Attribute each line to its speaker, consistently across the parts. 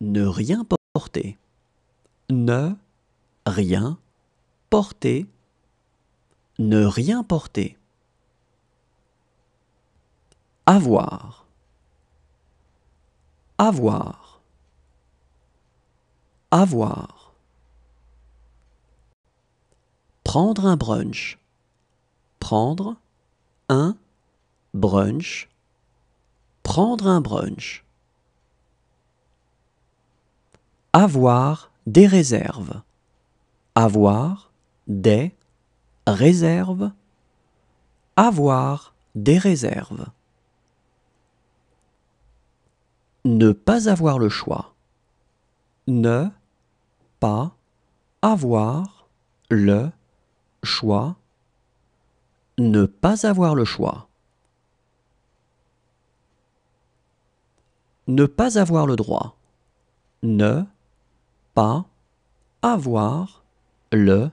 Speaker 1: Ne rien porter. Ne rien porter. Ne rien porter. Avoir. Avoir. Avoir. Prendre un brunch. Prendre un brunch. Prendre un brunch. Avoir des réserves. Avoir des réserves. Avoir des réserves. Ne pas avoir le choix. Ne pas avoir le choix. Ne pas avoir le choix. Ne pas avoir le droit. Ne pas avoir le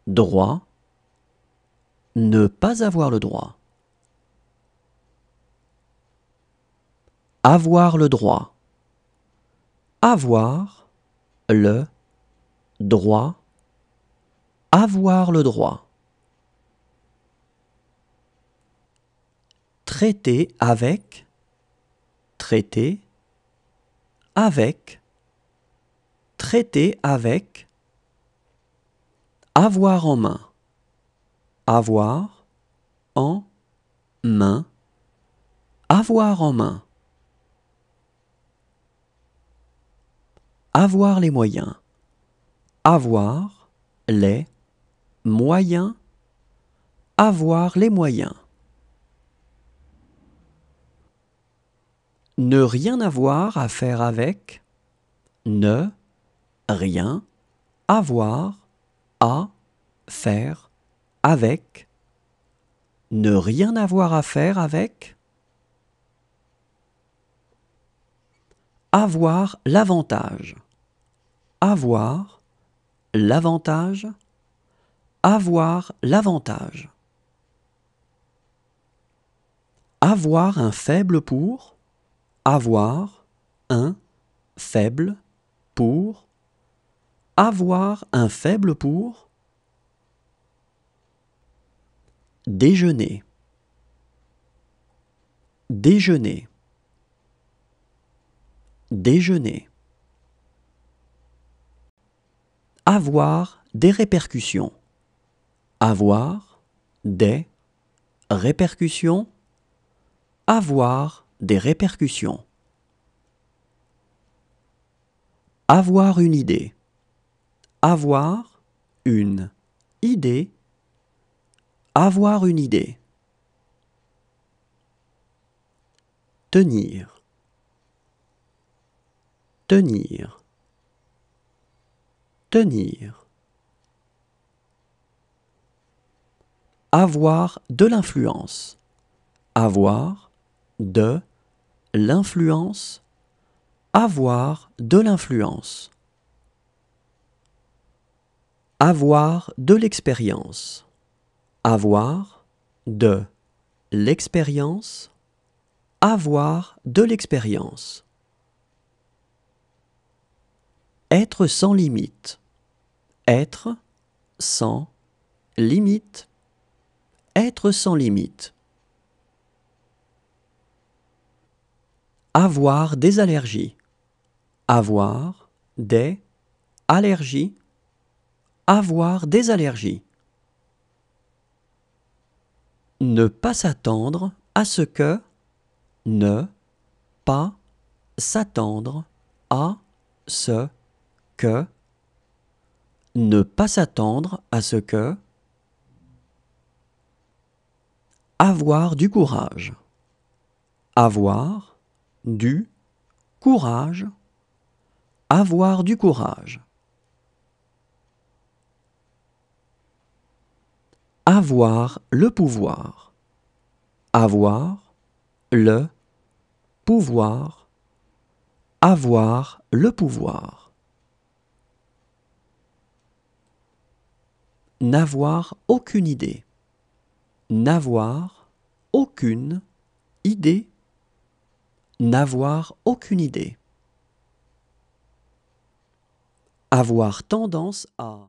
Speaker 1: droit. Ne pas avoir le droit. Avoir le droit. Avoir le droit. Avoir le droit. Traiter avec. Traiter avec. Traiter avec. Avoir en main. Avoir en main. Avoir en main. Avoir les moyens. Avoir les moyens. Avoir les moyens. Ne rien avoir à faire avec. Ne rien avoir à faire avec. Ne rien avoir à faire avec. Avoir l'avantage. Avoir l'avantage. Avoir l'avantage. Avoir un faible pour. Avoir un faible pour. Avoir un faible pour. Déjeuner. Déjeuner. Déjeuner. Avoir des répercussions. Avoir des répercussions. Avoir des répercussions. Avoir une idée. Avoir une idée. Avoir une idée. Tenir. Tenir. Tenir. Avoir de l'influence. Avoir de l'influence. Avoir de l'influence. Avoir de l'expérience. Avoir de l'expérience. Avoir de l'expérience. Être sans limite. Être sans limite. Être sans limite. Avoir des allergies. Avoir des allergies. Avoir des allergies. Ne pas s'attendre à ce que. Ne pas s'attendre à ce que. Ne pas s'attendre à ce que. Avoir du courage. Avoir du courage. Avoir du courage. Avoir le pouvoir. Avoir le pouvoir. Avoir le pouvoir. N'avoir aucune idée. N'avoir aucune idée. N'avoir aucune idée. Avoir tendance à.